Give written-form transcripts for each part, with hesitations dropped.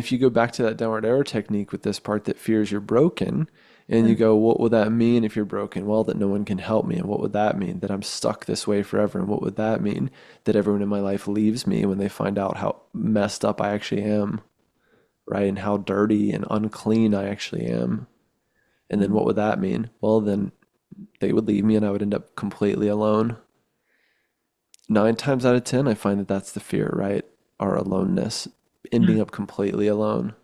if you go back to that downward arrow technique with this part that fears you're broken, and you go, what would that mean if you're broken? Well, that no one can help me. And what would that mean? That I'm stuck this way forever. And what would that mean? That everyone in my life leaves me when they find out how messed up I actually am, right? And how dirty and unclean I actually am. And then what would that mean? Well, then they would leave me and I would end up completely alone. 9 times out of 10, I find that that's the fear, right? Our aloneness, ending up completely alone.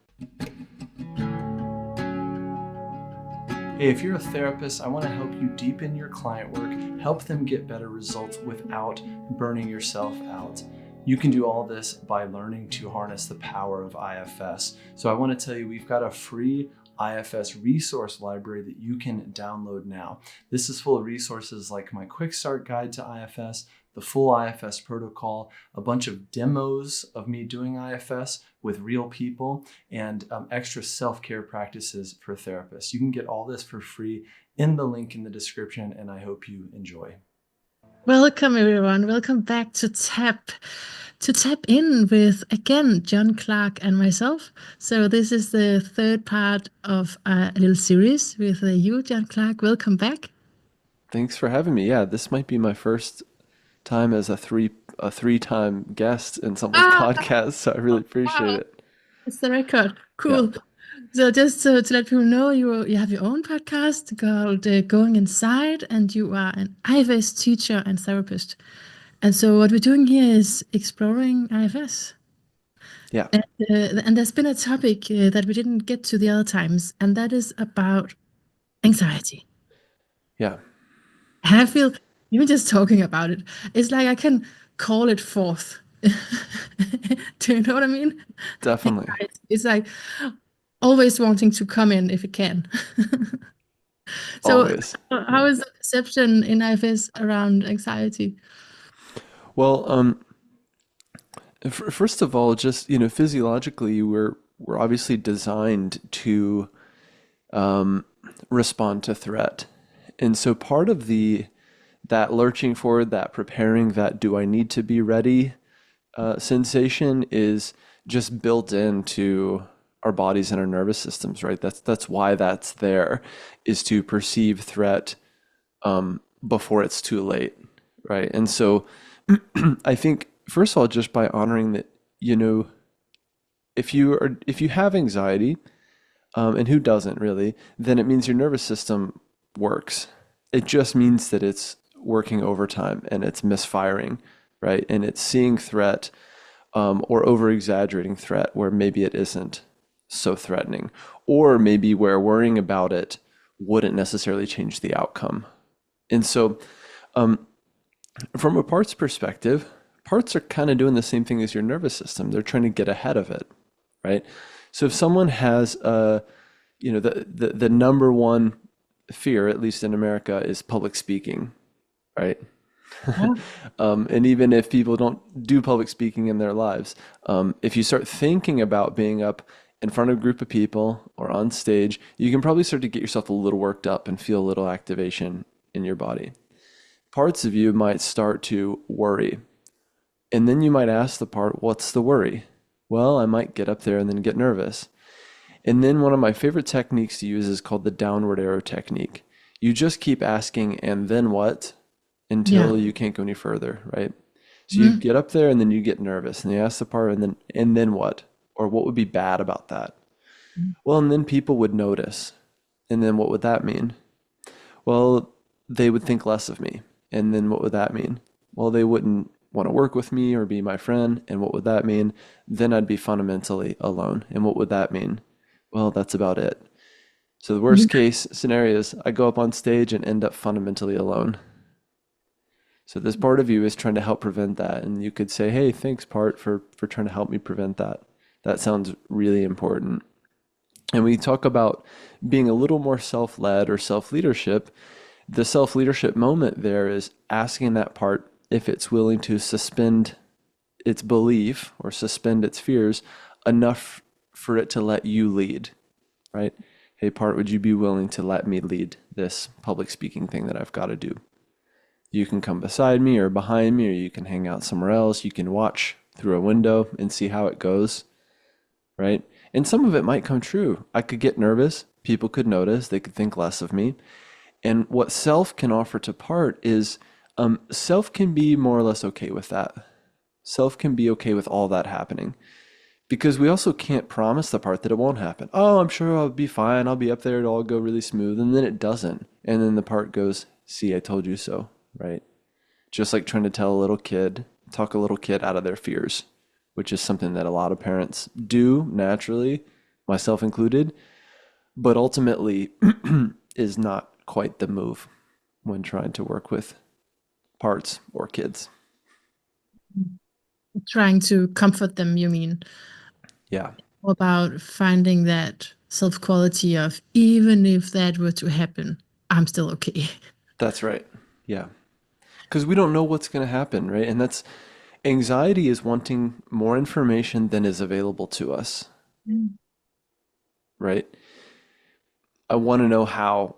Hey, if you're a therapist, I want to help you deepen your client work, help them get better results without burning yourself out. You can do all this by learning to harness the power of IFS. So I want to tell you, we've got a free IFS resource library that you can download now. This is full of resources like my quick start guide to IFS, the full IFS protocol, a bunch of demos of me doing IFS with real people, and extra self-care practices for therapists. You can get all this for free in the link in the description, and I hope you enjoy. Welcome everyone. Welcome back to Tap In with, again, John Clarke and myself. So this is the third part of a little series with you, John Clarke. Welcome back. Thanks for having me. Yeah, this might be my first time as a three-time guest in someone's podcast, so I really appreciate it. It's the record. Cool. Yeah. So just to let people know, you have your own podcast called Going Inside, and you are an IFS teacher and therapist. And so what we're doing here is exploring IFS. Yeah. And there's been a topic that we didn't get to the other times, and that is about anxiety. Yeah. And I feel, even just talking about it, it's like I can call it forth. Do you know what I mean? Definitely. It's like always wanting to come in if it can. So always. How is the perception in IFS around anxiety? Well, first of all, just, physiologically, we're obviously designed to respond to threat. And so part of that lurching forward, that preparing, that do I need to be ready sensation is just built into our bodies and our nervous systems, right? That's why that's there, is to perceive threat before it's too late, right? And so I think, first of all, just by honoring that, if you have anxiety, and who doesn't really, then it means your nervous system works. It just means that it's working overtime and it's misfiring, right? And it's seeing threat or over-exaggerating threat where maybe it isn't so threatening, or maybe where worrying about it wouldn't necessarily change the outcome. And so from a parts perspective, parts are kind of doing the same thing as your nervous system. They're trying to get ahead of it, right? So if someone has the number one fear, at least in America, is public speaking, right? Yeah. And even if people don't do public speaking in their lives, if you start thinking about being up in front of a group of people or on stage, you can probably start to get yourself a little worked up and feel a little activation in your body. Parts of you might start to worry. And then you might ask the part, what's the worry? Well, I might get up there and then get nervous. And then one of my favorite techniques to use is called the downward arrow technique. You just keep asking, and then what? Until you can't go any further, right? So you get up there and then you get nervous and you ask the part, and then what? Or what would be bad about that? Well, and then people would notice. And then what would that mean? Well, they would think less of me. And then what would that mean? Well, they wouldn't want to work with me or be my friend. And what would that mean? Then I'd be fundamentally alone. And what would that mean? Well, that's about it. So the worst case scenario is I go up on stage and end up fundamentally alone. So this part of you is trying to help prevent that. And you could say, hey, thanks, part, for trying to help me prevent that. That sounds really important. And we talk about being a little more self-led or self-leadership. The self-leadership moment there is asking that part if it's willing to suspend its belief or suspend its fears enough for it to let you lead, right? Hey, part, would you be willing to let me lead this public speaking thing that I've got to do? You can come beside me or behind me, or you can hang out somewhere else. You can watch through a window and see how it goes, right? And some of it might come true. I could get nervous. People could notice. They could think less of me. And what self can offer to part is self can be more or less okay with that. Self can be okay with all that happening. Because we also can't promise the part that it won't happen. Oh, I'm sure I'll be fine. I'll be up there. It'll all go really smooth. And then it doesn't. And then the part goes, see, I told you so, right? Just like trying to talk a little kid out of their fears, which is something that a lot of parents do naturally, myself included, but ultimately is not quite the move when trying to work with parts or kids. Trying to comfort them, you mean? Yeah. About finding that self-quality of, even if that were to happen, I'm still okay. That's right. Yeah. Because we don't know what's going to happen, right? And that's anxiety is wanting more information than is available to us, right? I want to know how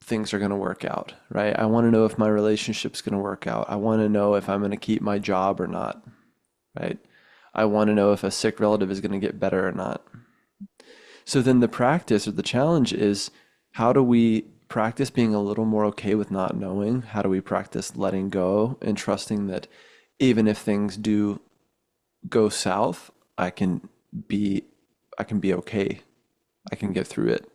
things are going to work out, right? I want to know if my relationship's going to work out. I want to know if I'm going to keep my job or not, right? I want to know if a sick relative is going to get better or not. So then the practice or the challenge is, how do we practice being a little more okay with not knowing? How do we practice letting go and trusting that even if things do go south, I can be okay. I can get through it.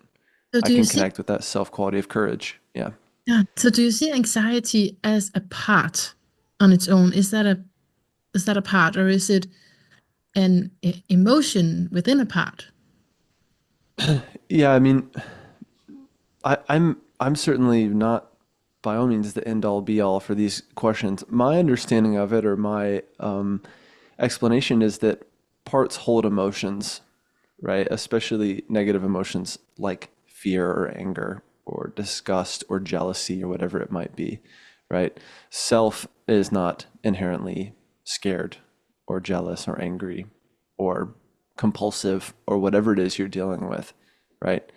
So I do you can see, connect with that self-quality of courage. Yeah. yeah, so do you see anxiety as a part on its own? Is that a part, or is it an emotion within a part? Yeah, I mean, I'm certainly not by all means the end all be all for these questions. My understanding of it, or my explanation, is that parts hold emotions, right? Especially negative emotions like fear or anger or disgust or jealousy or whatever it might be, right? Self is not inherently scared or jealous or angry or compulsive or whatever it is you're dealing with, right?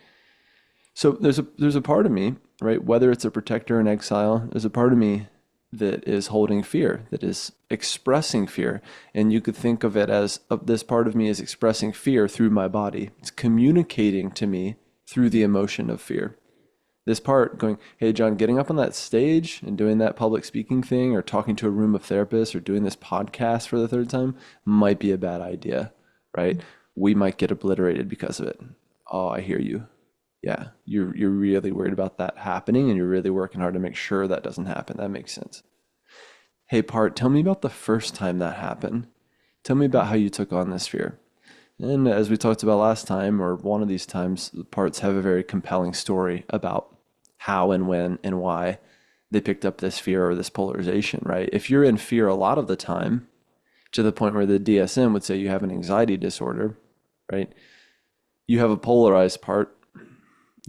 So there's a part of me, right? Whether it's a protector in exile, there's a part of me that is holding fear, that is expressing fear. And you could think of it as this part of me is expressing fear through my body. It's communicating to me through the emotion of fear. This part going, hey, John, getting up on that stage and doing that public speaking thing or talking to a room of therapists or doing this podcast for the third time might be a bad idea, right? We might get obliterated because of it. Oh, I hear you. Yeah, you're really worried about that happening and you're really working hard to make sure that doesn't happen. That makes sense. Hey, Part, tell me about the first time that happened. Tell me about how you took on this fear. And as we talked about last time, or one of these times, the Parts have a very compelling story about how and when and why they picked up this fear or this polarization, right? If you're in fear a lot of the time, to the point where the DSM would say you have an anxiety disorder, right? You have a polarized part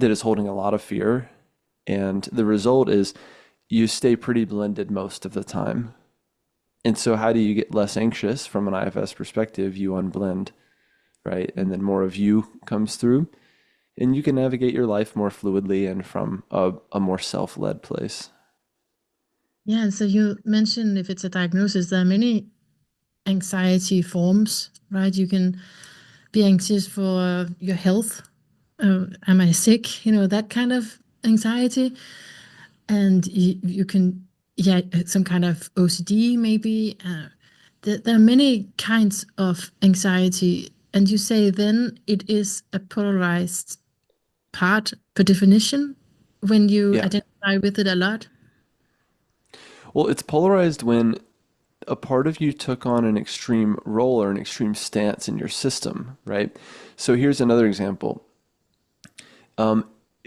that is holding a lot of fear. And the result is you stay pretty blended most of the time. And so how do you get less anxious from an IFS perspective? You unblend, right? And then more of you comes through and you can navigate your life more fluidly and from a more self-led place. Yeah, so you mentioned if it's a diagnosis, there are many anxiety forms, right? You can be anxious for your health. Am I sick? That kind of anxiety. And you can, yeah, some kind of OCD maybe. There are many kinds of anxiety. And you say then it is a polarized part per definition when you Yeah. identify with it a lot. Well, it's polarized when a part of you took on an extreme role or an extreme stance in your system, right? So here's another example.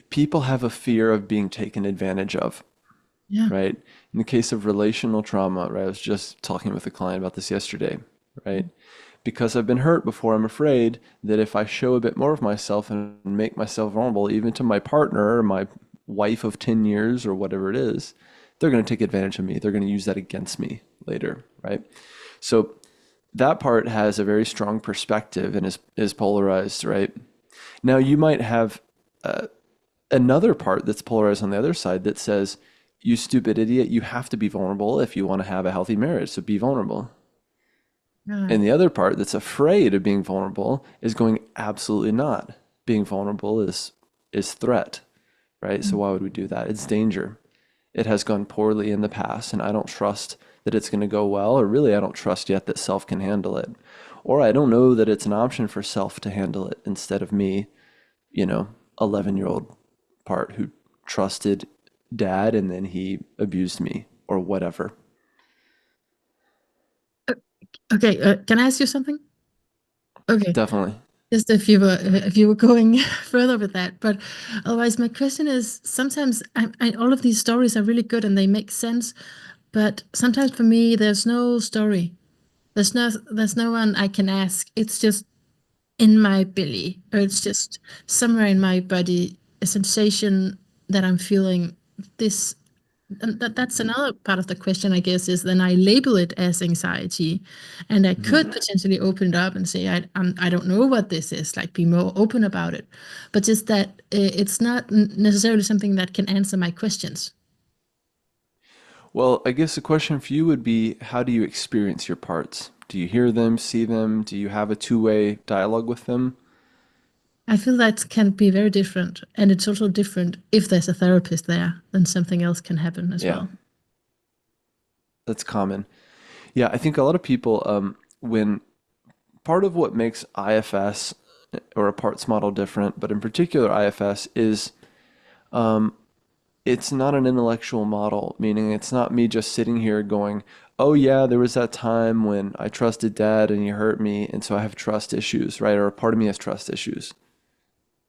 People have a fear of being taken advantage of, Yeah. right? In the case of relational trauma, right? I was just talking with a client about this yesterday, right? Because I've been hurt before, I'm afraid that if I show a bit more of myself and make myself vulnerable, even to my partner or my wife of 10 years or whatever it is, they're going to take advantage of me. They're going to use that against me later, right? So that part has a very strong perspective and is polarized, right? Now you might have another part that's polarized on the other side that says, you stupid idiot, you have to be vulnerable if you want to have a healthy marriage, so be vulnerable. And the other part that's afraid of being vulnerable is going, absolutely not. Being vulnerable is threat, right? So why would we do that? It's danger. It has gone poorly in the past, and I don't trust that it's going to go well, or really, I don't trust yet that self can handle it. Or I don't know that it's an option for self to handle it instead of me, 11-year-old part who trusted dad and then he abused me or whatever. Okay, can I ask you something? Okay, Definitely. just if you were going further with that, but otherwise, my question is: sometimes all of these stories are really good and they make sense, but sometimes for me, there's no story. There's no one I can ask. It's just in my belly, or it's just somewhere in my body, a sensation that I'm feeling this. And that's another part of the question, I guess, is then I label it as anxiety, and I could potentially open it up and say, I don't know what this is, like be more open about it, but just that it's not necessarily something that can answer my questions. Well, I guess the question for you would be, how do you experience your parts? Do you hear them, see them? Do you have a two-way dialogue with them? I feel that can be very different, and it's also different if there's a therapist there, then something else can happen as Yeah, well. that's common. Yeah, I think a lot of people, when part of what makes IFS or a parts model different, but in particular IFS, is it's not an intellectual model, meaning it's not me just sitting here going, oh yeah, there was that time when I trusted dad and he hurt me, and so I have trust issues, right? Or a part of me has trust issues,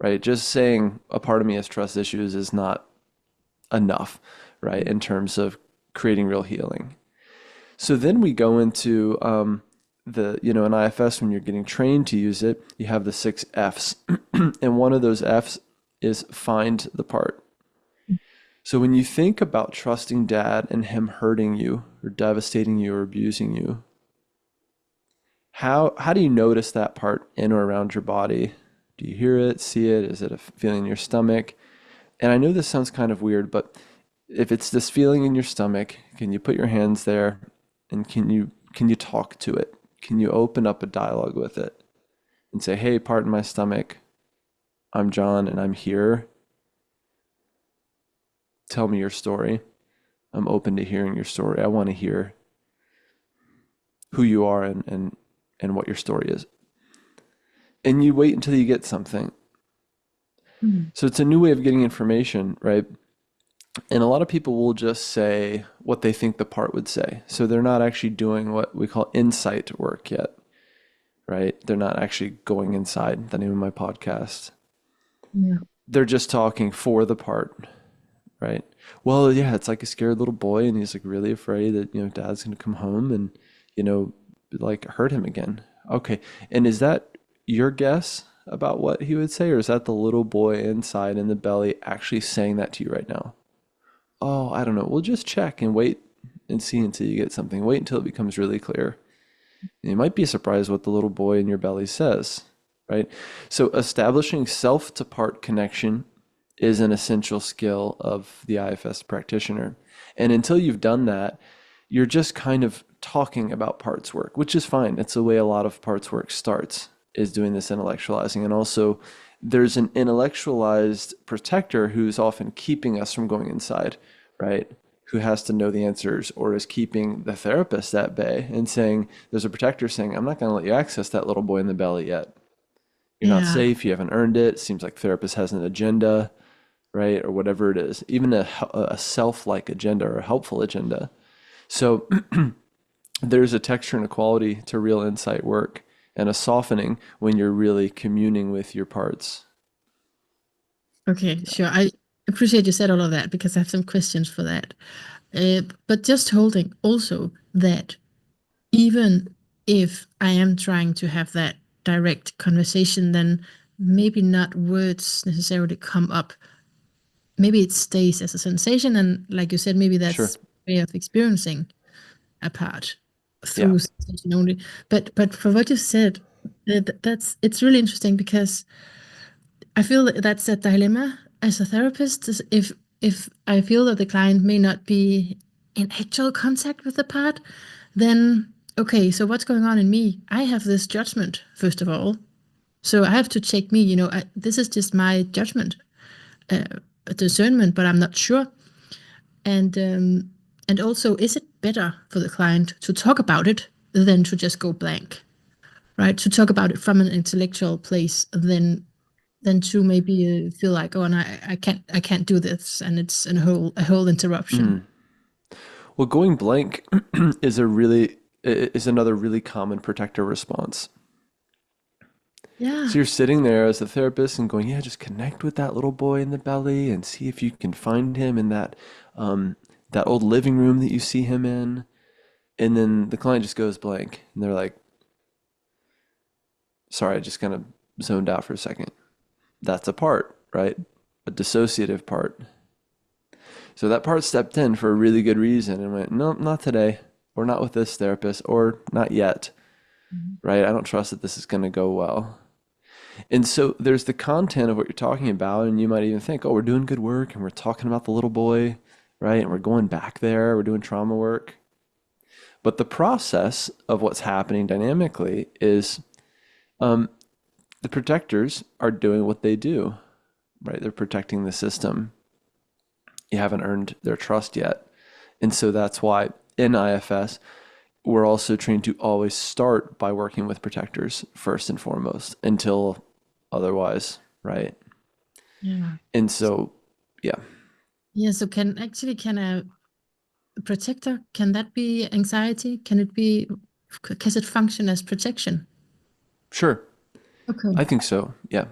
right? Just saying a part of me has trust issues is not enough, right? In terms of creating real healing. So then we go into in IFS, when you're getting trained to use it, you have the 6 F's. And one of those F's is find the part. So when you think about trusting dad and him hurting you or devastating you or abusing you, how do you notice that part in or around your body? Do you hear it, see it? Is it a feeling in your stomach? And I know this sounds kind of weird, but if it's this feeling in your stomach, can you put your hands there and can you talk to it? Can you open up a dialogue with it and say, "Hey, part in my stomach, I'm John and I'm here. Tell me your story. I'm open to hearing your story. I want to hear who you are and what your story is." And you wait until you get something. Mhm. So it's a new way of getting information, right? And a lot of people will just say what they think the part would say. So they're not actually doing what we call insight work yet, right? They're not actually going inside, the name of my podcast. Yeah. They're just talking for the part, right? Well, yeah, it's like a scared little boy and he's like really afraid that, dad's going to come home and, like hurt him again. Okay. And is that your guess about what he would say, or is that the little boy inside in the belly actually saying that to you right now? Oh, I don't know. We'll just check and wait and see until you get something. Wait until it becomes really clear. And you might be surprised what the little boy in your belly says, right? So establishing self to part connection is an essential skill of the IFS practitioner. And until you've done that, you're just kind of talking about parts work, which is fine. It's the way a lot of parts work starts, is doing this intellectualizing. And also there's an intellectualized protector who's often keeping us from going inside, right? Who has to know the answers or is keeping the therapist at bay and saying, there's a protector saying, I'm not going to let you access that little boy in the belly yet. You're not Yeah. safe. You haven't earned it. Seems like therapist has an agenda, right? Or whatever it is, even a self-like agenda or a helpful agenda. So there's a texture and a quality to real insight work and a softening when you're really communing with your parts. Okay, sure. I appreciate you said all of that because I have some questions for that. But just holding also that even if I am trying to have that direct conversation, then maybe not words necessarily come up. Maybe it stays as a sensation, and like you said, maybe Sure. that's a way of experiencing a part Yeah. through sensation only. But for what you said, it's really interesting because I feel that that's a dilemma as a therapist. If I feel that the client may not be in actual contact with the part, then okay, so what's going on in me? I have this judgment, first of all. So I have to check me, this is just my judgment, uh, discernment, but I'm not sure. And also, is it better for the client to talk about it than to just go blank, right? To talk about it from an intellectual place than to maybe feel like, oh, and I can't do this, and it's a whole interruption. Well, going blank is another really common protector response. Yeah. So you're sitting there as a therapist and going, yeah, just connect with that little boy in the belly and see if you can find him in that old living room that you see him in. And then the client just goes blank, and they're like, sorry, I just kind of zoned out for a second. That's a part, right? A dissociative part. So that part stepped in for a really good reason and went, no, not today, or not with this therapist, or not yet, right? I don't trust that this is going to go well. And so there's the content of what you're talking about, and you might even think, oh, we're doing good work, and we're talking about the little boy, right? And we're going back there, we're doing trauma work. But the process of what's happening dynamically is the protectors are doing what they do, right? They're protecting the system. You haven't earned their trust yet. And so that's why in IFS, we're also trained to always start by working with protectors first and foremost until otherwise, right? Yeah. And so, yeah. Yeah. So can a protector, can that be anxiety? Can it function as protection? Sure. Okay. I think so. Yeah.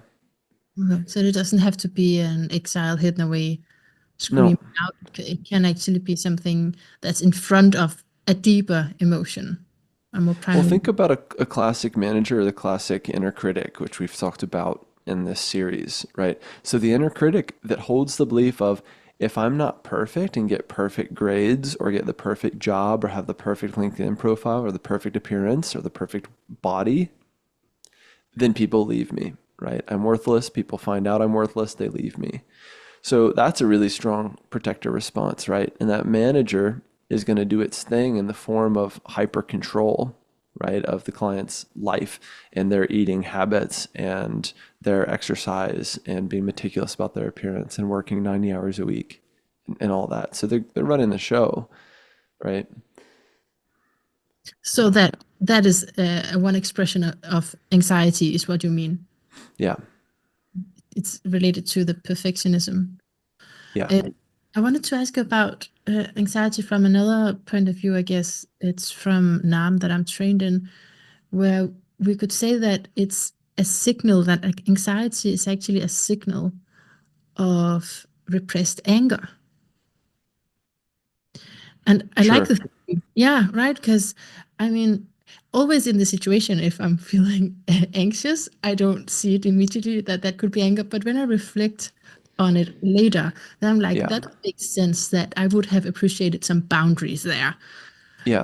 Okay. So it doesn't have to be an exile hidden away, No. screaming out. It can actually be something that's in front of a deeper emotion, a more Well, primal. think about a classic manager or the classic inner critic, which we've talked about in this series, right? So the inner critic that holds the belief of, if I'm not perfect and get perfect grades or get the perfect job or have the perfect LinkedIn profile or the perfect appearance or the perfect body, then people leave me, right? I'm worthless. People find out I'm worthless. They leave me. So that's a really strong protector response, right? And that manager is going to do its thing in the form of hyper control, right, of the client's life and their eating habits and their exercise and being meticulous about their appearance and working 90 hours a week and all that. So they're running the show, right? So that is one expression of anxiety, is what you mean. Yeah. It's related to the perfectionism. Yeah. I wanted to ask about anxiety from another point of view. I guess it's from NAM that I'm trained in, where we could say that it's a signal that anxiety is actually a signal of repressed anger. And I like Sure. the theory. Yeah, right. Because I mean, always in the situation, if I'm feeling anxious, I don't see it immediately that could be anger. But when I reflect on it later, then I'm like, Yeah. that makes sense that I would have appreciated some boundaries there. Yeah.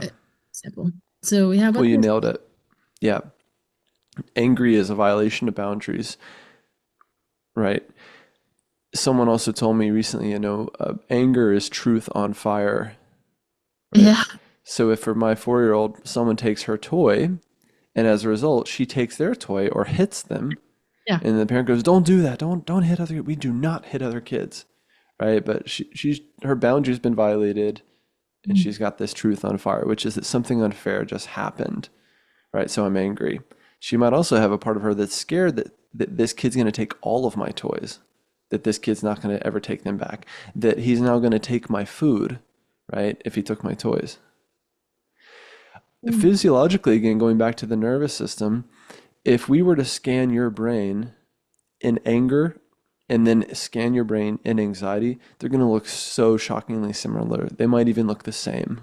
Simple. So yeah, Well, what you was nailed it. Yeah. Angry is a violation of boundaries, right? Someone also told me recently, anger is truth on fire, right? yeah, So if for my 4-year-old, someone takes her toy, and as a result, she takes their toy or hits them, yeah. and the parent goes, "Don't do that. Don't hit other. We do not hit other kids," right? But she's her boundary's been violated, and she's got this truth on fire, which is that something unfair just happened, right? So I'm angry. She might also have a part of her that's scared that this kid's going to take all of my toys, that this kid's not going to ever take them back, that he's now going to take my food, right? If he took my toys. Physiologically, again, going back to the nervous system, if we were to scan your brain in anger and then scan your brain in anxiety, they're going to look so shockingly similar. They might even look the same,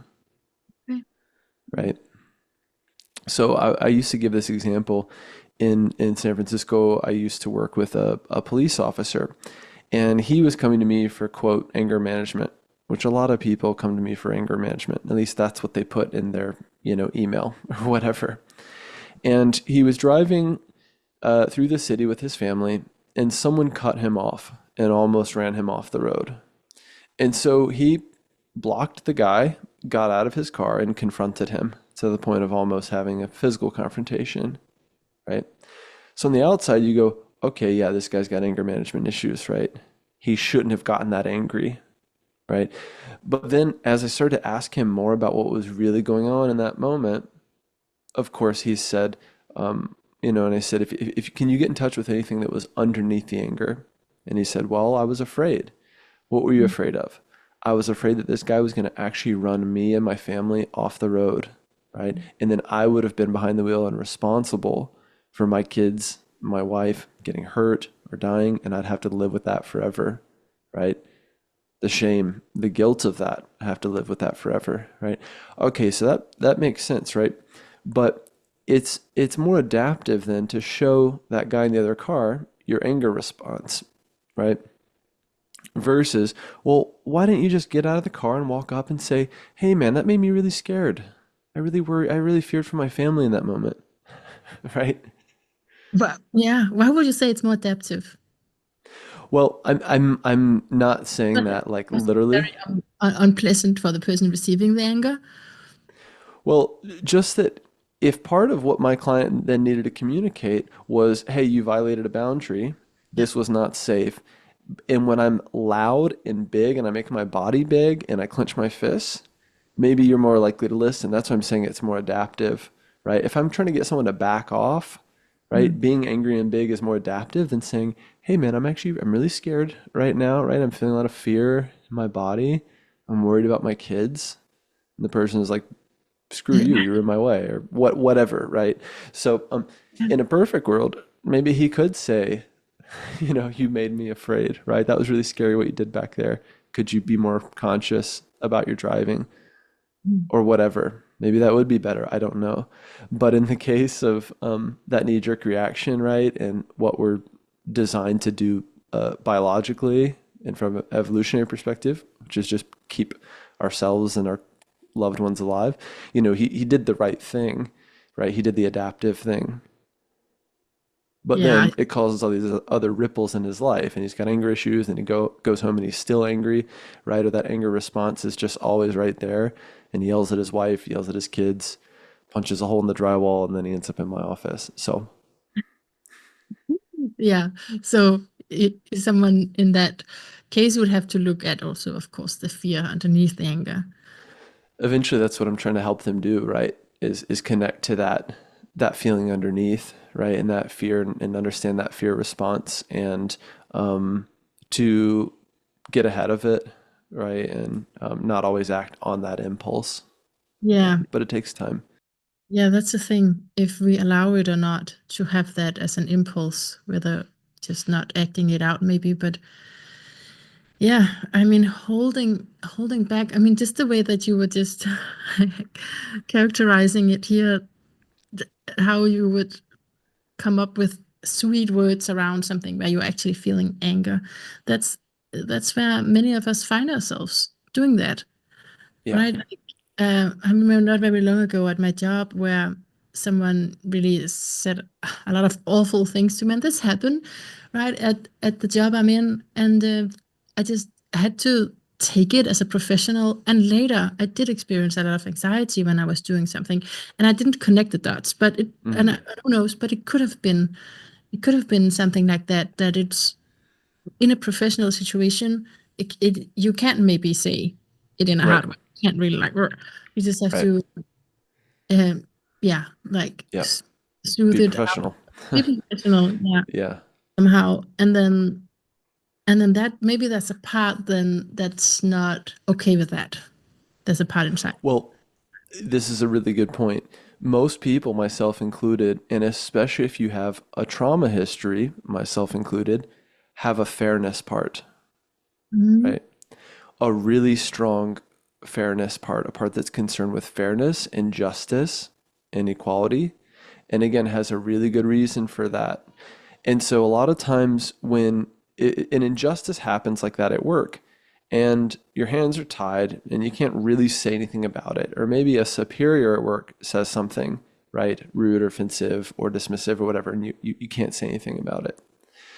Okay. right? So I used to give this example in San Francisco. I used to work with a police officer, and he was coming to me for, quote, anger management, which a lot of people come to me for anger management. At least that's what they put in their, email or whatever. And he was driving through the city with his family, and someone cut him off and almost ran him off the road. And so he blocked the guy, got out of his car, and confronted him. to the point of almost having a physical confrontation, right? So on the outside, you go, okay, yeah, this guy's got anger management issues, right? He shouldn't have gotten that angry, right? But then as I started to ask him more about what was really going on in that moment, of course, he said, and I said, if can you get in touch with anything that was underneath the anger? And he said, well, I was afraid. What were you afraid of? I was afraid that this guy was going to actually run me and my family off the road, right? And then I would have been behind the wheel and responsible for my kids, my wife getting hurt or dying, and I'd have to live with that forever, right? The shame, the guilt of that, I have to live with that forever, right? Okay, so that makes sense, right? But it's more adaptive than to show that guy in the other car your anger response, right? Versus, well, why didn't you just get out of the car and walk up and say, hey man, that made me really scared. I really feared for my family in that moment, right? But yeah, why would you say it's more adaptive? Well, I'm not saying that like Because it's literally. very unpleasant for the person receiving the anger. Well, just that if part of what my client then needed to communicate was, hey, you violated a boundary, this was not safe. And when I'm loud and big and I make my body big and I clench my fists, maybe you're more likely to listen. That's why I'm saying it's more adaptive, right? If I'm trying to get someone to back off, right, Mm. being angry and big is more adaptive than saying, hey man, I'm really scared right now, right? I'm feeling a lot of fear in my body. I'm worried about my kids. And the person is like, screw you, you're in my way, or whatever, right? So in a perfect world, maybe he could say, you made me afraid, right? That was really scary what you did back there. Could you be more conscious about your driving or whatever? Maybe that would be better. I don't know. But in the case of that knee-jerk reaction, right, and what we're designed to do biologically and from an evolutionary perspective, which is just keep ourselves and our loved ones alive, he did the right thing, right? He did the adaptive thing. But Yeah, then it causes all these other ripples in his life, and he's got anger issues, and he goes home and he's still angry, right? Or that anger response is just always right there, and he yells at his wife, yells at his kids, punches a hole in the drywall, and then he ends up in my office. So yeah. So someone in that case would have to look at also, of course, the fear underneath the anger. eventually, that's what I'm trying to help them do, right? Is connect to that feeling underneath, right, and that fear, and understand that fear response, and to get ahead of it, right, and not always act on that impulse. Yeah, Yeah, but it takes time. yeah, that's the thing. If we allow it or not to have that as an impulse, whether just not acting it out, maybe, but yeah, I mean, holding back. I mean, just the way that you were just characterizing it here, how you would come up with sweet words around something where you're actually feeling anger. That's that's where many of us find ourselves doing that, Yeah. right? I remember not very long ago at my job where someone really said a lot of awful things to me, and this happened right at the job I'm in, and I just had to take it as a professional. And later, I did experience a lot of anxiety when I was doing something, and I didn't connect the dots. But Hmm. who knows? But it could have been something like that. That it's in a professional situation. You can't maybe say it in a Right. hard way. You can't really like. "Rrr." You just have Right. to yeah, like Yeah. soothe Be it out, professional. be professional, yeah, Yeah. somehow, and then that maybe that's a part then that's not okay with that. There's a part inside. Well, this is a really good point. Most people, myself included, and especially if you have a trauma history, myself included, have a fairness part, Mhm. right? A really strong fairness part, a part that's concerned with fairness and justice and equality. And again, has a really good reason for that. And so a lot of times when an injustice happens like that at work, and your hands are tied and you can't really say anything about it, or maybe a superior at work says something, right, rude or offensive or dismissive or whatever, and you can't say anything about it.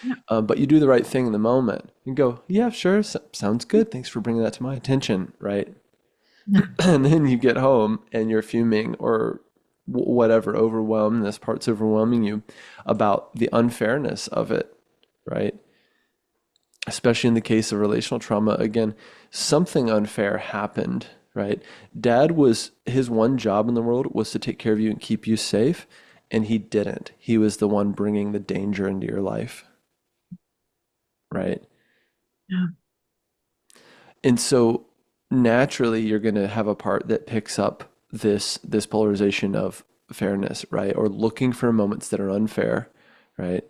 Yeah. But you do the right thing in the moment and go, yeah, sure, sounds good. Thanks for bringing that to my attention, right? Yeah. And then you get home and you're fuming or whatever, overwhelmed, this part's overwhelming you about the unfairness of it, right? Especially in the case of relational trauma, again, something unfair happened, right? Dad was, his one job in the world was to take care of you and keep you safe, and he didn't. He was the one bringing the danger into your life, right? Yeah. And so naturally you're going to have a part that picks up this polarization of fairness, right? Or looking for moments that are unfair, right?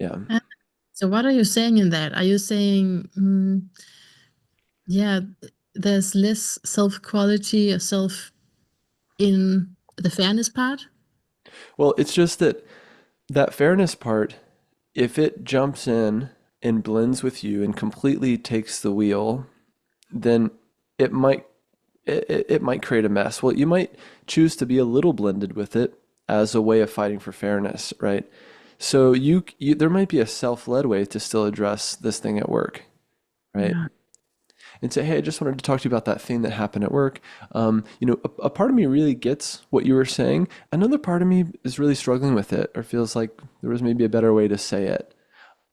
Yeah. And so what are you saying in that? Are you saying, yeah, there's less self-quality or self in the fairness part? Well, it's just that that fairness part, if it jumps in and blends with you and completely takes the wheel, then it might it might create a mess. Well, you might choose to be a little blended with it as a way of fighting for fairness, right? So you there might be a self-led way to still address this thing at work, right? Yeah. And say, hey, I just wanted to talk to you about that thing that happened at work. A part of me really gets what you were saying. Another part of me is really struggling with it or feels like there was maybe a better way to say it.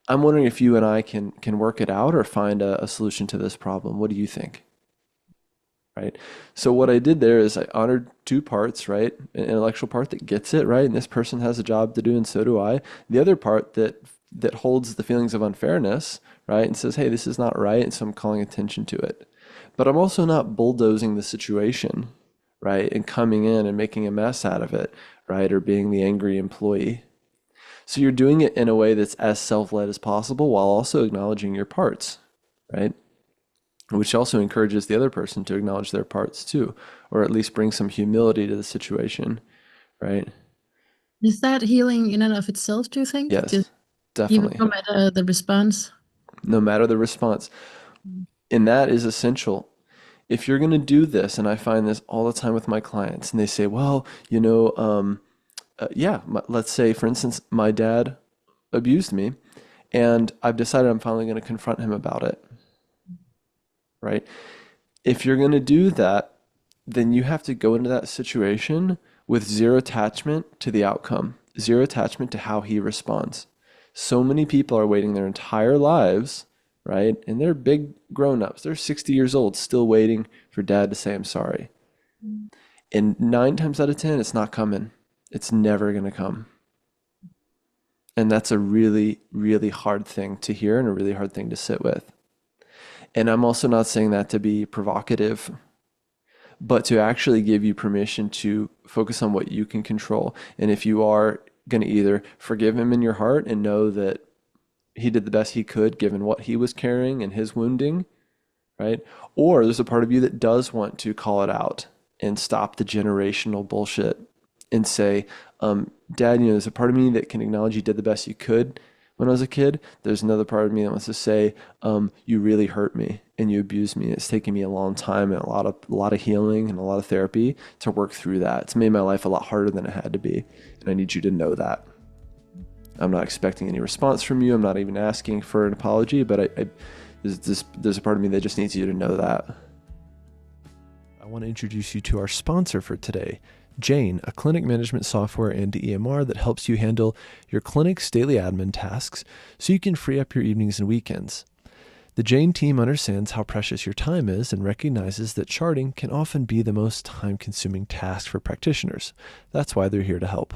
I'm wondering if you and I can work it out or find a solution to this problem. What do you think? Right? So what I did there is I honored two parts, right? An intellectual part that gets it, right? And this person has a job to do, and so do I. The other part that holds the feelings of unfairness, right? And says, hey, this is not right, and so I'm calling attention to it. But I'm also not bulldozing the situation, right? And coming in and making a mess out of it, right? Or being the angry employee. So you're doing it in a way that's as self-led as possible while also acknowledging your parts, right? Which also encourages the other person to acknowledge their parts too, or at least bring some humility to the situation, right? Is that healing in and of itself, do you think? Yes, Just even definitely. no matter the response? No matter the response. And that is essential. If you're going to do this, and I find this all the time with my clients, and they say, well, yeah, let's say, for instance, my dad abused me, and I've decided I'm finally going to confront him about it, right? If you're going to do that, then you have to go into that situation with zero attachment to the outcome, zero attachment to how he responds. So many people are waiting their entire lives, right? And they're big grown-ups. They're 60 years old, still waiting for dad to say, I'm sorry. And 9 times out of 10, it's not coming. It's never going to come. And that's a really, really hard thing to hear and a really hard thing to sit with. And I'm also not saying that to be provocative, but to actually give you permission to focus on what you can control. And if you are going to either forgive him in your heart and know that he did the best he could given what he was carrying and his wounding, right? Or there's a part of you that does want to call it out and stop the generational bullshit and say, Dad, there's a part of me that can acknowledge you did the best you could when I was a kid. There's another part of me that wants to say, you really hurt me and you abused me. It's taken me a long time and a lot of healing and a lot of therapy to work through that. It's made my life a lot harder than it had to be. And I need you to know that. I'm not expecting any response from you. I'm not even asking for an apology, but there's a part of me that just needs you to know that. I want to introduce you to our sponsor for today, Jane, a clinic management software and EMR that helps you handle your clinic's daily admin tasks so you can free up your evenings and weekends. The Jane team understands how precious your time is and recognizes that charting can often be the most time-consuming task for practitioners. That's why they're here to help.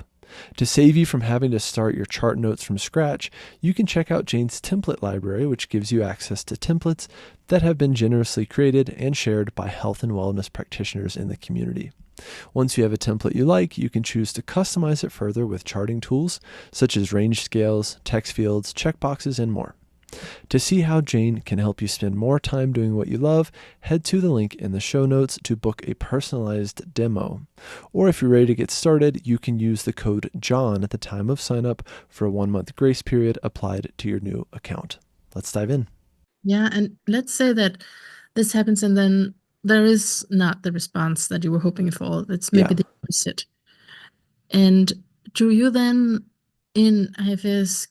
To save you from having to start your chart notes from scratch, you can check out Jane's template library, which gives you access to templates that have been generously created and shared by health and wellness practitioners in the community. Once you have a template you like, you can choose to customize it further with charting tools such as range scales, text fields, checkboxes, and more. To see how Jane can help you spend more time doing what you love, head to the link in the show notes to book a personalized demo. Or if you're ready to get started, you can use the code JOHN at the time of sign up for a 1-month grace period applied to your new account. Let's dive in. Yeah, and let's say that this happens and then there is not the response that you were hoping for. It's maybe the opposite. And do you then in IFS,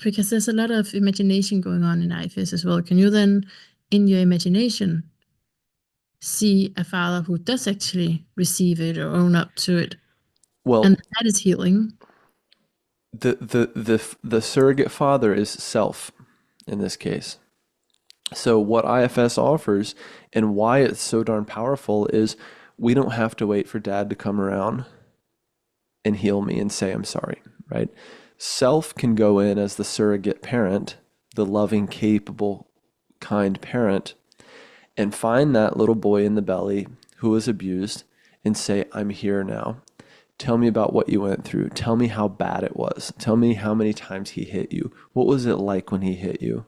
because there's a lot of imagination going on in IFS as well, can you then in your imagination see a father who does actually receive it or own up to it, and Well, that is healing. the surrogate father is self in this case. So what IFS offers and why it's so darn powerful is we don't have to wait for dad to come around and heal me and say I'm sorry, right? Self can go in as the surrogate parent, the loving, capable, kind parent, and find that little boy in the belly who was abused and say, I'm here now. Tell me about what you went through. Tell me how bad it was. Tell me how many times he hit you. What was it like when he hit you?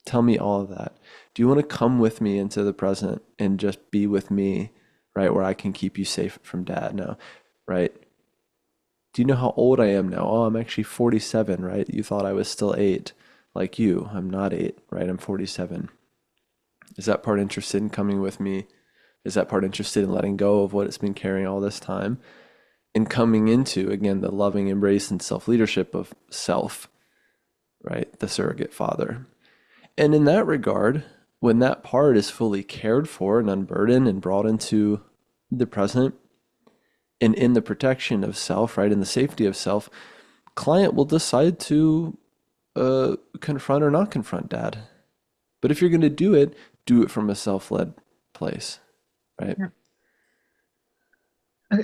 Tell me all of that. Do you want to come with me into the present and just be with me, right, where I can keep you safe from dad now, right? Do you know how old I am now? Oh, I'm actually 47, right? You thought I was still 8, like you. I'm not 8, right? I'm 47. Is that part interested in coming with me? Is that part interested in letting go of what it's been carrying all this time? And coming into, again, the loving embrace and self-leadership of self, right? The surrogate father. And in that regard, when that part is fully cared for and unburdened and brought into the present and in the protection of self, right, in the safety of self, client will decide to confront or not confront dad. But if you're going to do it from a self-led place, right? Yeah.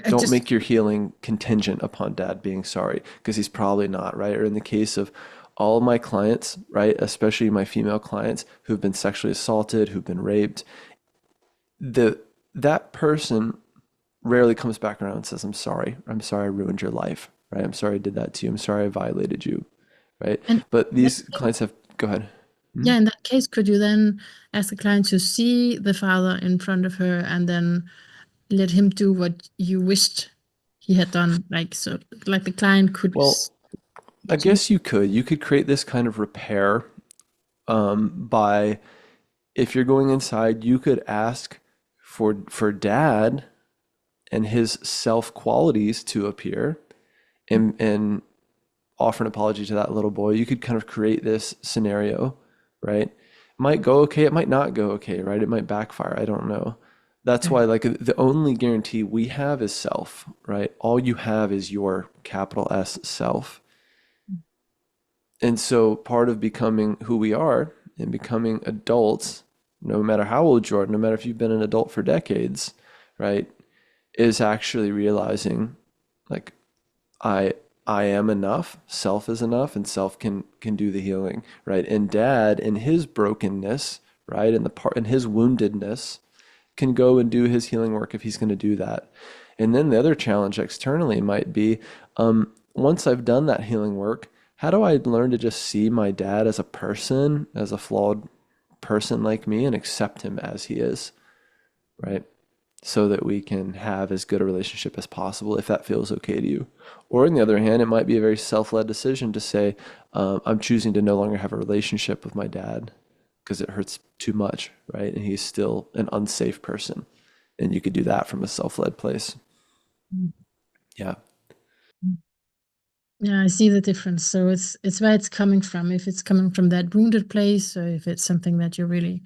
Don't make your healing contingent upon dad being sorry, because he's probably not, right? Or in the case of all of my clients, right, especially my female clients who've been sexually assaulted, who've been raped, that person rarely comes back around and says, I'm sorry. I'm sorry I ruined your life, right? I'm sorry I did that to you. I'm sorry I violated you, right? And But these clients have, go ahead. yeah, in that case, could you then ask the client to see the father in front of her and then let him do what you wished he had done? Like, so, like the client could Well, I guess you could create this kind of repair by, if you're going inside, you could ask for dad and his self qualities to appear and offer an apology to that little boy. You could kind of create this scenario, right? It might go okay, it might not go okay, right? It might backfire. I don't know. That's why, like, the only guarantee we have is self, right? All you have is your capital S self. And so part of becoming who we are and becoming adults, no matter how old you are, no matter if you've been an adult for decades, right, is actually realizing, like, I I am enough, self is enough, and self can do the healing, right? And dad in his brokenness, right, and the part in his woundedness can go and do his healing work if he's going to do that. And then the other challenge externally might be, once I've done that healing work, how do I learn to just see my dad as a person, as a flawed person like me, and accept him as he is, right? So that we can have as good a relationship as possible if that feels okay to you. Or on the other hand, it might be a very self-led decision to say, I'm choosing to no longer have a relationship with my dad because it hurts too much, right? And he's still an unsafe person. And you could do that from a self-led place. Yeah. Yeah, I see the difference. So it's where it's coming from. If it's coming from that wounded place, or if it's something that you're really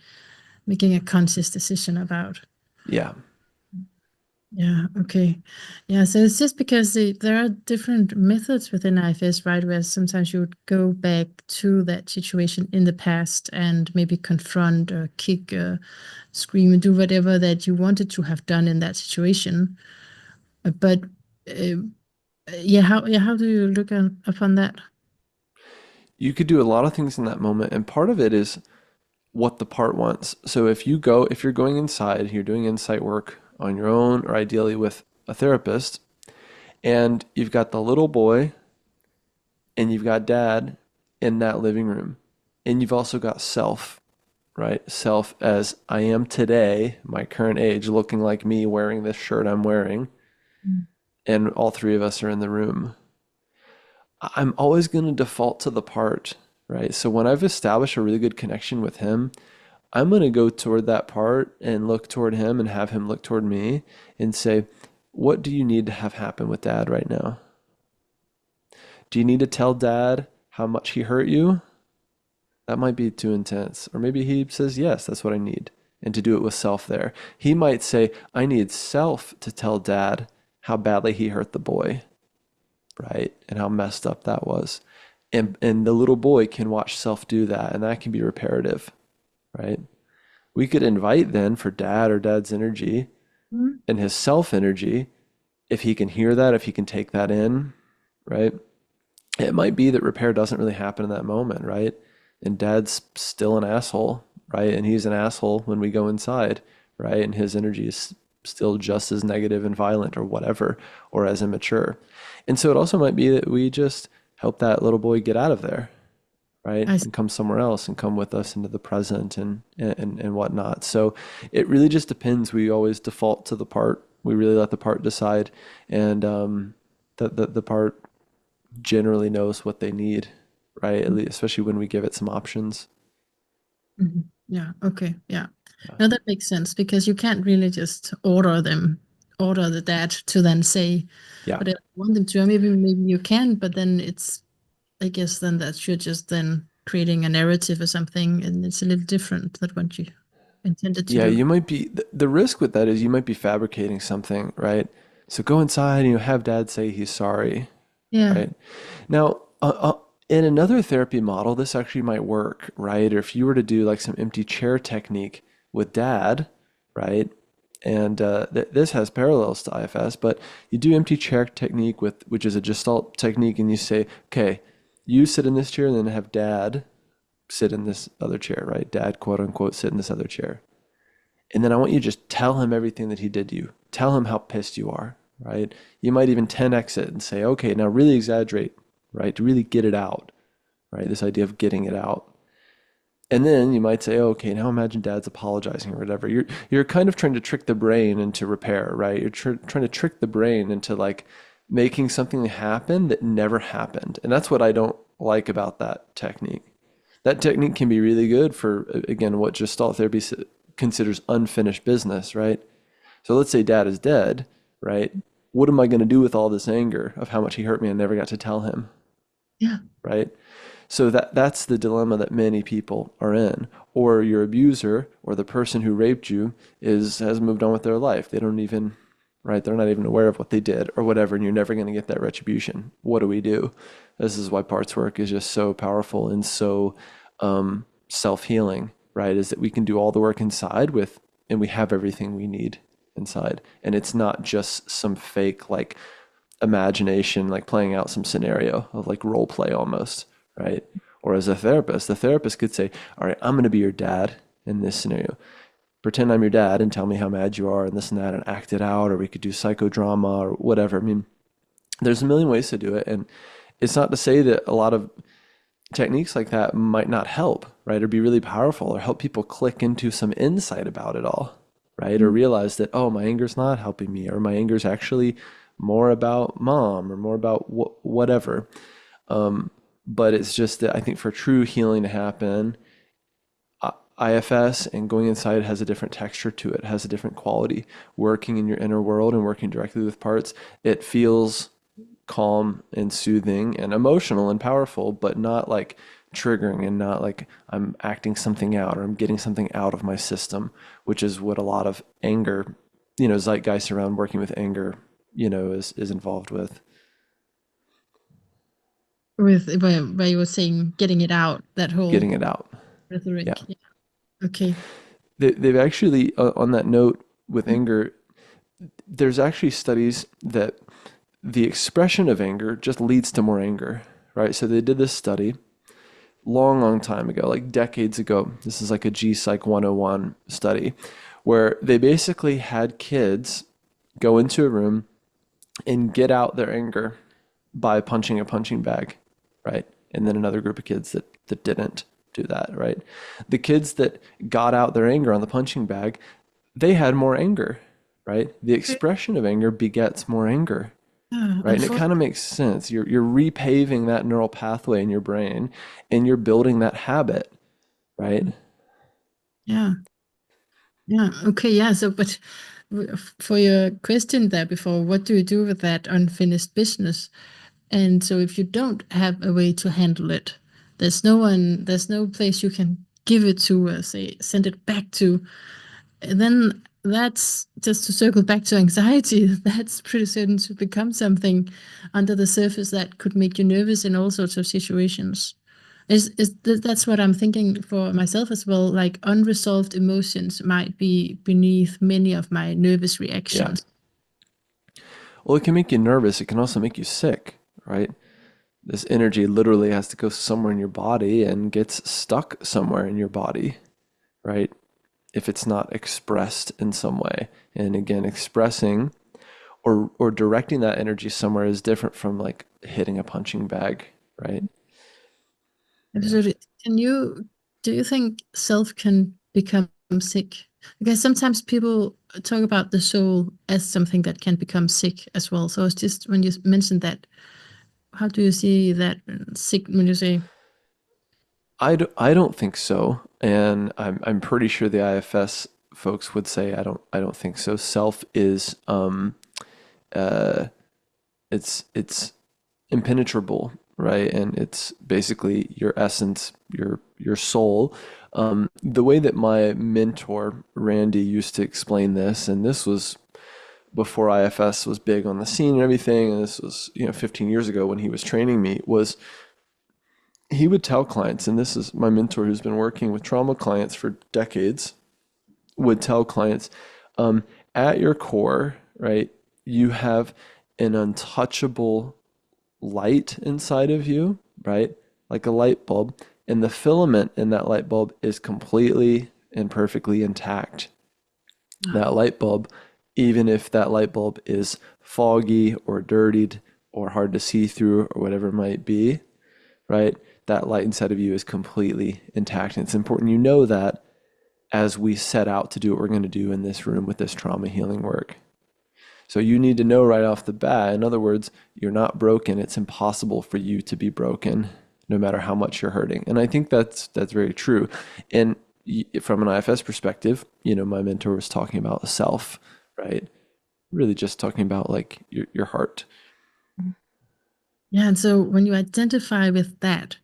making a conscious decision about. Yeah. Yeah, okay. Yeah, so it's just because there are different methods within IFS, right? Where sometimes you would go back to that situation in the past and maybe confront or kick or scream and do whatever that you wanted to have done in that situation. But yeah, how do you look upon that? You could do a lot of things in that moment. And part of it is what the part wants. So if you're going inside, you're doing insight work on your own, or ideally with a therapist, and you've got the little boy and you've got dad in that living room, and you've also got self, right? Self as I am today, my current age, looking like me, wearing this shirt I'm wearing, and all three of us are in the room. I'm always going to default to the part, right? So when I've established a really good connection with him, I'm going to go toward that part and look toward him and have him look toward me and say, what do you need to have happen with dad right now? Do you need to tell dad how much he hurt you? That might be too intense. Or maybe he says, yes, that's what I need. and to do it with self there. He might say, I need self to tell dad how badly he hurt the boy, right? And how messed up that was. And the little boy can watch self do that, and that can be reparative, right? We could invite then for dad or dad's energy Mhm. and his self energy, if he can hear that, if he can take that in, right? It might be that repair doesn't really happen in that moment, right? And dad's still an asshole, right? And he's an asshole when we go inside, right? And his energy is still just as negative and violent or whatever, or as immature. And so it also might be that we just help that little boy get out of there, right? I see. And come somewhere else and come with us into the present and whatnot. So it really just depends. We always default to the part. We really let the part decide, and the part generally knows what they need, right? At least, especially when we give it some options. Mhm. Yeah. Okay. Yeah. Yeah. No, that makes sense because you can't really just order the dad to then say Yeah. whatever you want them to. Or maybe you can, but then it's, I guess then that you're just then creating a narrative or something, and it's a little different than what you intended to Yeah, do. you might be, the risk with that is you might be fabricating something, right? So go inside and you have dad say he's sorry, Yeah. right? Now, in another therapy model, this actually might work, right? Or if you were to do like some empty chair technique with dad, right? And this has parallels to IFS, but you do empty chair technique with, which is a Gestalt technique, and you say, okay, you sit in this chair, and then have dad sit in this other chair, right? Dad, quote unquote, sit in this other chair. And then I want you to just tell him everything that he did to you. Tell him how pissed you are, right? You might even 10x it and say, okay, now really exaggerate, right? To really get it out, right? This idea of getting it out. And then you might say, okay, now imagine dad's apologizing or whatever. You're kind of trying to trick the brain into repair, right? You're trying to trick the brain into like making something happen that never happened. And that's what I don't like about that technique. That technique can be really good for, again, what Gestalt therapy considers unfinished business, right? So let's say dad is dead, right? What am I going to do with all this anger of how much he hurt me and never got to tell him, Yeah. right? So that's the dilemma that many people are in. Or your abuser or the person who raped you has moved on with their life. They don't even, right? They're not even aware of what they did or whatever, and you're never going to get that retribution. What do we do? This is why parts work is just so powerful and so self-healing, right? Is that we can do all the work inside with, and we have everything we need inside. And it's not just some fake like imagination, like playing out some scenario of like role play almost, right? Or as a therapist, the therapist could say, all right, I'm going to be your dad in this scenario. Pretend I'm your dad and tell me how mad you are and this and that and act it out. Or we could do psychodrama or whatever. I mean, there's a million ways to do it. And it's not to say that a lot of techniques like that might not help, right? Or be really powerful or help people click into some insight about it all, right? Or realize that, oh, my anger's not helping me, or my anger's actually more about mom or more about whatever. But it's just that I think for true healing to happen, IFS and going inside has a different texture to it, has a different quality. Working in your inner world and working directly with parts, it feels calm and soothing and emotional and powerful, but not like triggering and not like I'm acting something out or I'm getting something out of my system, which is what a lot of anger, zeitgeist around working with anger, is involved with. With where you were saying getting it out, that whole Getting it out. rhetoric. Yeah. Yeah. Okay. They've actually, on that note with anger, there's actually studies that the expression of anger just leads to more anger, right? So they did this study long time ago, like decades ago. This is like a G-Psych 101 study where they basically had kids go into a room and get out their anger by punching a punching bag, right? And then another group of kids that didn't do that, right? The kids that got out their anger on the punching bag, they had more anger, right? The expression of anger begets more anger, Yeah, right? And it kind of makes sense. You're repaving that neural pathway in your brain and you're building that habit, right? yeah. Yeah. Okay. Yeah. So, but for your question there before, what do you do with that unfinished business? And so, if you don't have a way to handle it, there's no place you can give it to, say, send it back to. then that's just to circle back to anxiety. That's pretty certain to become something under the surface that could make you nervous in all sorts of situations. That's what I'm thinking for myself as well. Like unresolved emotions might be beneath many of my nervous Yeah. reactions. Well, it can make you nervous. It can also make you sick, right? This energy literally has to go somewhere in your body and gets stuck somewhere in your body, right? If it's not expressed in some way. And again, expressing or directing that energy somewhere is different from like hitting a punching bag, right? Yeah. Absolutely. Do you think self can become sick? Because sometimes people talk about the soul as something that can become sick as well. So it's just when you mentioned that, how do you see that sick when you say, I don't think so. And I'm pretty sure the IFS folks would say I don't think so. Self is uh it's impenetrable, right? And it's basically your essence, your soul. The way that my mentor Randy used to explain this, and this was before IFS was big on the scene and everything, and this was 15 years ago when he was training me, was he would tell clients, and this is my mentor who's been working with trauma clients for decades, would tell clients, um, at your core, right, you have an untouchable light inside of you, right? Like a light bulb, and the filament in that light bulb is completely and perfectly intact. That light bulb, even if that light bulb is foggy or dirtied or hard to see through or whatever it might be, right? That light inside of you is completely intact. And it's important you know that as we set out to do what we're going to do in this room with this trauma healing work. So you need to know right off the bat, in other words, you're not broken. It's impossible for you to be broken no matter how much you're hurting. And I think that's very true. And from an IFS perspective, my mentor was talking about self, right? Really just talking about like your heart. yeah, and so when you identify with that,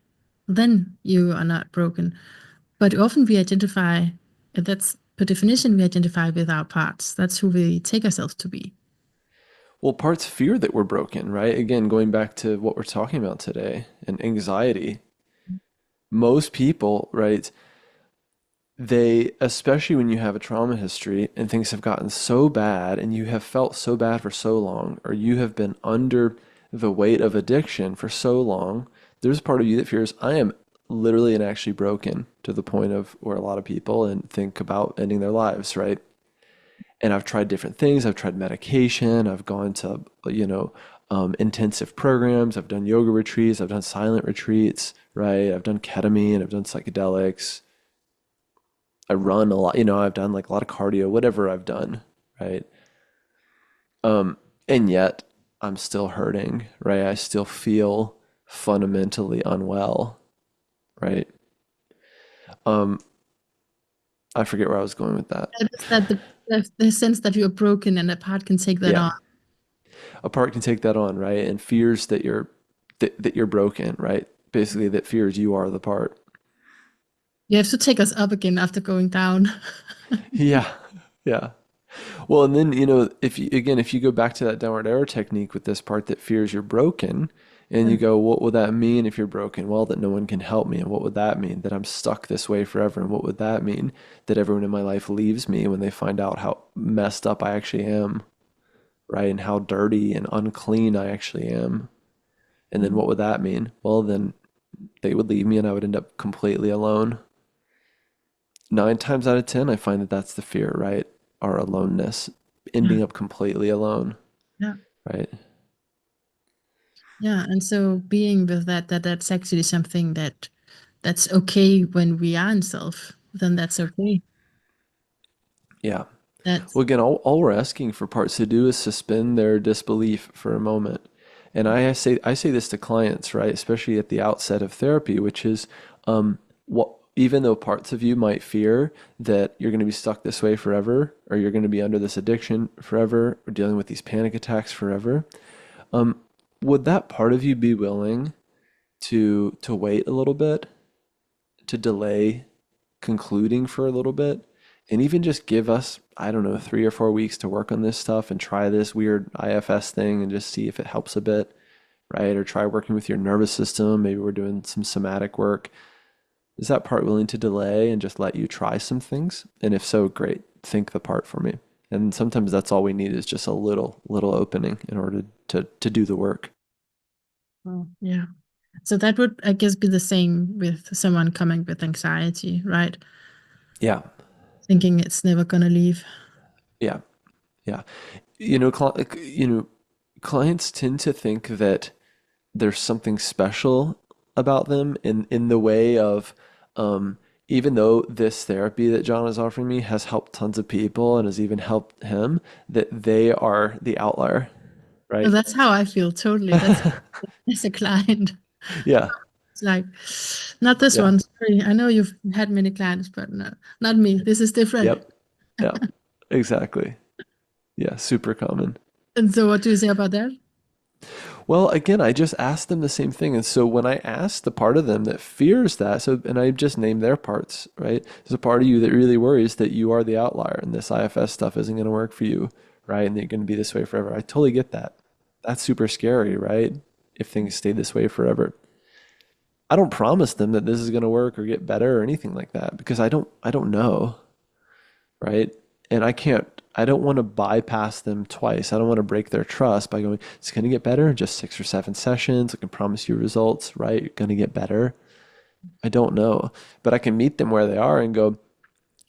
then you are not broken. But often we identify, that's per definition, we identify with our parts. That's who we take ourselves to be. Well, parts fear that we're broken, right? Again, going back to what we're talking about today and anxiety. Most people, right, they, especially when you have a trauma history and things have gotten so bad and you have felt so bad for so long, or you have been under the weight of addiction for so long, there's part of you that fears, I am literally and actually broken, to the point of where a lot of people and think about ending their lives, right? And I've tried different things. I've tried medication. I've gone to, intensive programs. I've done yoga retreats. I've done silent retreats, right? I've done ketamine. I've done psychedelics. I run a lot, I've done like a lot of cardio, whatever I've done, right? And yet I'm still hurting, right? I still feel fundamentally unwell, right? Um, I forget where I was going with that. That is that the sense that you're broken and a part can take that Yeah, on. a part can take that on, right? And fears that that you're broken, right? Basically, that fears you are the part. You have to take us up again after going down. Yeah, yeah. Well, and then, if you go back to that downward arrow technique with this part that fears you're broken, and you go, what would that mean if you're broken? Well, that no one can help me. And what would that mean? That I'm stuck this way forever. And what would that mean? That everyone in my life leaves me when they find out how messed up I actually am, right? And how dirty and unclean I actually am. And then what would that mean? Well, then they would leave me and I would end up completely alone. 9 times out of 10, I find that that's the fear, right? Our aloneness, Yeah. ending up completely alone, Yeah. right? Yeah. And so being with that's actually something that's okay when we are in self, then that's okay. Yeah. That's Well, again, all we're asking for parts to do is suspend their disbelief for a moment. And I say this to clients, right, especially at the outset of therapy, which is, what even though parts of you might fear that you're going to be stuck this way forever, or you're going to be under this addiction forever, or dealing with these panic attacks forever, would that part of you be willing to wait a little bit, to delay concluding for a little bit, and even just give us, I don't know, 3 or 4 weeks to work on this stuff and try this weird IFS thing and just see if it helps a bit, right? Or try working with your nervous system. Maybe we're doing some somatic work. Is that part willing to delay and just let you try some things? And if so, great. Think the part for me. And sometimes that's all we need is just a little opening in order to do the work. Oh, yeah. So that would, I guess, be the same with someone coming with anxiety, right? Yeah. Thinking it's never gonna leave. Yeah. Yeah. Clients tend to think that there's something special about them in the way of, even though this therapy that John is offering me has helped tons of people and has even helped him, that they are the outlier, So right? that's how I feel totally. That's as a client. Yeah. It's like, not this Yeah. one. Sorry. I know you've had many clients, but no, not me. This is different. Yep. Yeah. Exactly. Yeah. Super common. And so what do you say about that? Well, again, I just asked them the same thing. And so when I asked the part of them that fears that, so, and I just named their parts, right? There's a part of you that really worries that you are the outlier and this IFS stuff isn't going to work for you, right? And you're going to be this way forever. I totally get that. That's super scary, right? If things stay this way forever. I don't promise them that this is going to work or get better or anything like that because I don't know, right? And I don't want to bypass them twice. I don't want to break their trust by going, it's going to get better in just 6 or 7 sessions. I can promise you results, right? You're going to get better. I don't know, but I can meet them where they are and go,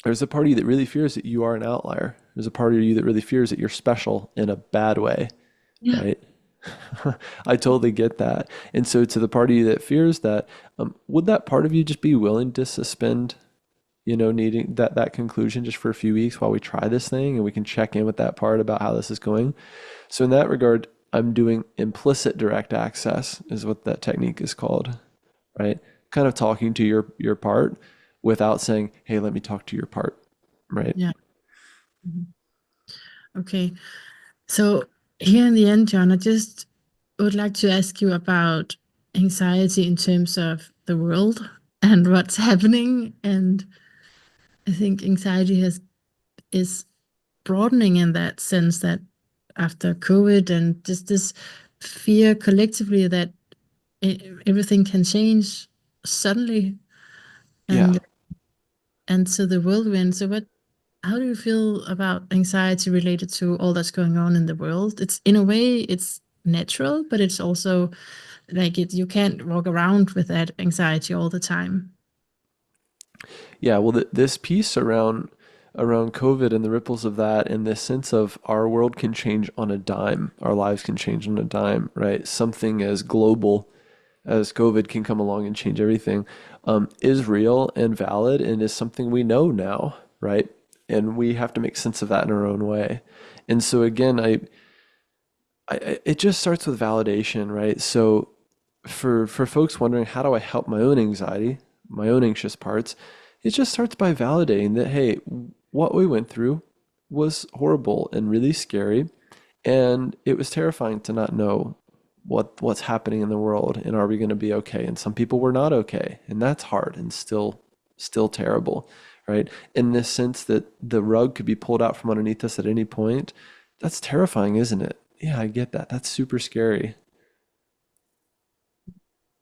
there's a part of you that really fears that you are an outlier. There's a part of you that really fears that you're special in a bad way, Yeah. right? I totally get that. And so to the part of you that fears that, would that part of you just be willing to suspend, needing that conclusion just for a few weeks while we try this thing and we can check in with that part about how this is going? So in that regard, I'm doing implicit direct access is what that technique is called, right? Kind of talking to your part without saying, hey, let me talk to your part, right? Yeah. Mhm. Okay. So here in the end, John, I just would like to ask you about anxiety in terms of the world and what's happening. And I think anxiety is broadening in that sense that after COVID and just this fear collectively that everything can change suddenly Yeah. and so the whirlwind. So how do you feel about anxiety related to all that's going on in the world? It's in a way it's natural, but it's also like you can't walk around with that anxiety all the time. Yeah, well, this piece around COVID and the ripples of that, and this sense of our world can change on a dime, our lives can change on a dime, right? Something as global as COVID can come along and change everything, is real and valid, and is something we know now, right? And we have to make sense of that in our own way. And so again, it just starts with validation, right? So for folks wondering, how do I help my own anxiety, my own anxious parts? It just starts by validating that, hey, what we went through was horrible and really scary, and it was terrifying to not know what's happening in the world, and are we going to be okay? And some people were not okay, and that's hard and still terrible, right? In this sense that the rug could be pulled out from underneath us at any point, that's terrifying, isn't it? Yeah, I get that. That's super scary.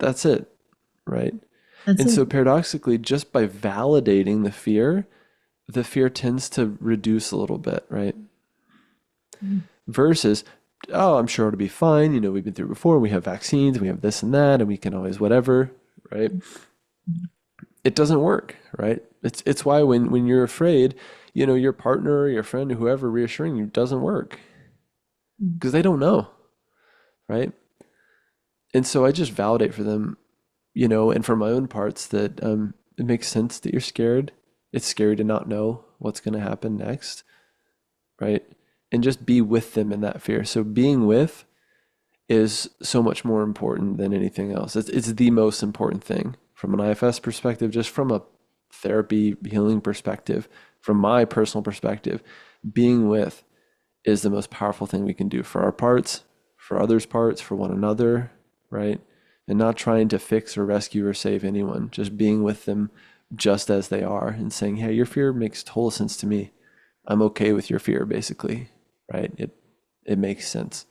That's it, right? That's And it. so paradoxically, just by validating the fear tends to reduce a little bit, right? Mm. Versus, oh, I'm sure it'll be fine. We've been through it before. We have vaccines, we have this and that, and we can always whatever, right? It doesn't work, right? It's why when you're afraid, your partner or your friend or whoever reassuring you doesn't work Mm. because they don't know, right? And so I just validate for them, and for my own parts that, it makes sense that you're scared. It's scary to not know what's going to happen next, right? And just be with them in that fear. So being with is so much more important than anything else. It's the most important thing from an IFS perspective, just from a therapy healing perspective, from my personal perspective. Being with is the most powerful thing we can do for our parts, for others' parts, for one another, right? And not trying to fix or rescue or save anyone, just being with them just as they are and saying, hey, your fear makes total sense to me. I'm okay with your fear, basically, right? It makes sense.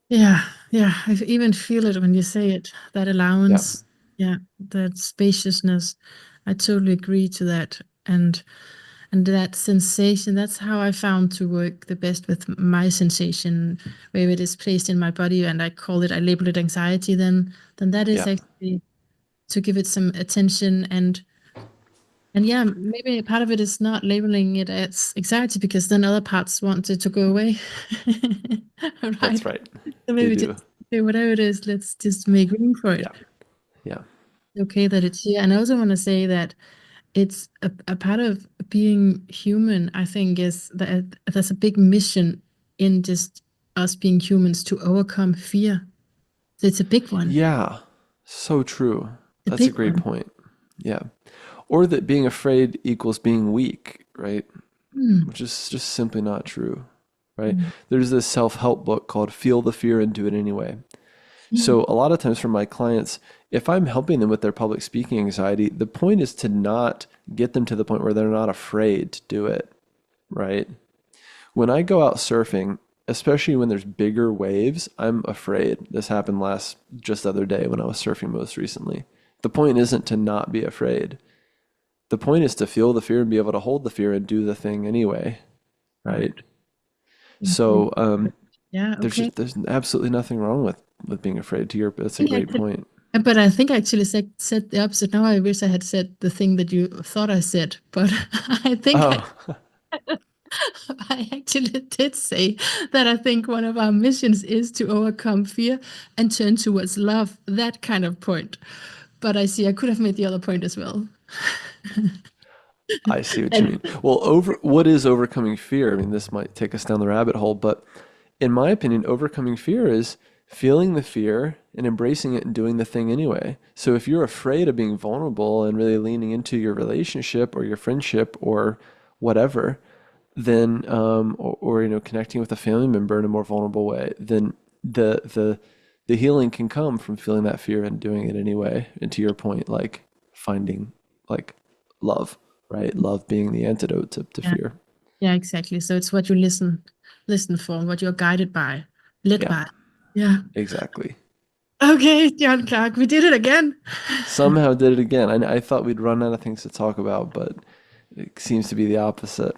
Yeah, yeah. I even feel it when you say it. That Yeah. allowance, yeah, that spaciousness. I totally agree to that. And that sensation, that's how I found to work the best with my sensation, where it is placed in my body, and I label it anxiety, then that is Yeah. actually to give it some attention. And yeah, maybe a part of it is not labeling it as anxiety, because then other parts want it to go away. That's Right? right. So They maybe just do. okay, whatever it is, let's just make room for it. Yeah. Yeah. Okay, that it's here. And I also want to say that it's a part of being human, I think, is that there's a big mission in just us being humans to overcome fear. So it's a big one. Yeah. So true. A That's a big great one. point. Yeah. Or that being afraid equals being weak, right? Mm, Which is just simply not true, right? mm, There's this self-help book called Feel the Fear and Do It Anyway. mm. So a lot of times for my clients, if I'm helping them with their public speaking anxiety, the point is to not get them to the point where they're not afraid to do it, right? When I go out surfing, especially when there's bigger waves, I'm afraid. This happened just the other day when I was surfing most recently. The point isn't to not be afraid. The point is to feel the fear and be able to hold the fear and do the thing anyway, right? Right. Okay. So Yeah, okay. there's absolutely nothing wrong with being afraid. That's a think great actually, point. but I think I actually said the opposite. Now I wish I had said the thing that you thought I said, but I think Oh, I actually did say that I think one of our missions is to overcome fear and turn towards love, that kind of point. But I see I could have made the other point as well. I see what you And mean. Well, what is overcoming fear? I mean, this might take us down the rabbit hole, but in my opinion, overcoming fear is feeling the fear and embracing it and doing the thing anyway. So if you're afraid of being vulnerable and really leaning into your relationship or your friendship or whatever, then or connecting with a family member in a more vulnerable way, then the healing can come from feeling that fear and doing it anyway. And to your point, like finding like love, right? Love being the antidote to yeah, fear. yeah, exactly. So it's what you listen for, what you're guided by, led Yeah, by. Yeah. exactly. Okay, John Clarke, we did it again. Somehow did it again. I thought we'd run out of things to talk about, but it seems to be the opposite.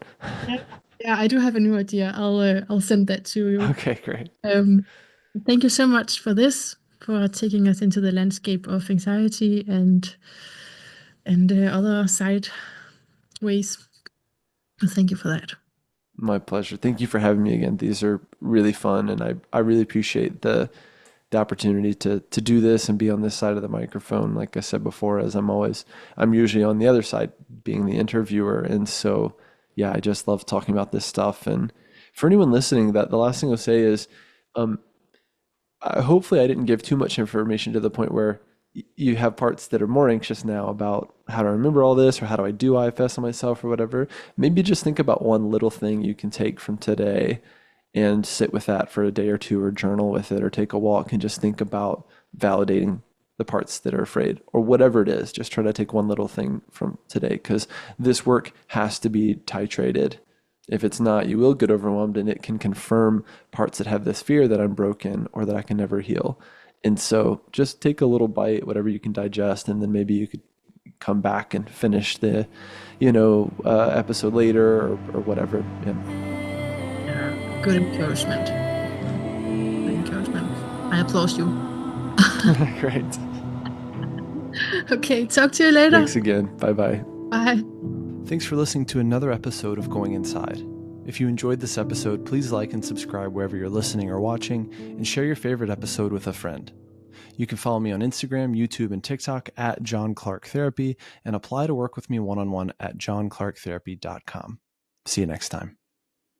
Yeah, yeah, I do have a new idea. I'll send that to you. Okay, great. Um, Thank you so much for this, for taking us into the landscape of anxiety and other side ways. Thank you for that. My pleasure. Thank you for having me again. These are really fun, and I really appreciate the opportunity to do this and be on this side of the microphone. Like I said before, as I'm usually on the other side being the interviewer. And so, yeah, I just love talking about this stuff. And for anyone listening, that the last thing I'll say is, um, hopefully I didn't give too much information to the point where you have parts that are more anxious now about how to remember all this or how do I do IFS on myself or whatever. Maybe just think about one little thing you can take from today and sit with that for a day or two or journal with it or take a walk and just think about validating the parts that are afraid or whatever it is. Just try to take one little thing from today because this work has to be titrated. If it's not, you will get overwhelmed and it can confirm parts that have this fear that I'm broken or that I can never heal. And so just take a little bite, whatever you can digest, and then maybe you could come back and finish the, episode later or whatever. Yeah. Yeah, good encouragement. Good encouragement. I applaud you. Great. Okay, talk to you later. Thanks again. Bye-bye. Bye. Thanks for listening to another episode of Going Inside. If you enjoyed this episode, please like and subscribe wherever you're listening or watching, and share your favorite episode with a friend. You can follow me on Instagram, YouTube, and TikTok at John Clarke Therapy, and apply to work with me one-on-one at johnclarketherapy.com. See you next time.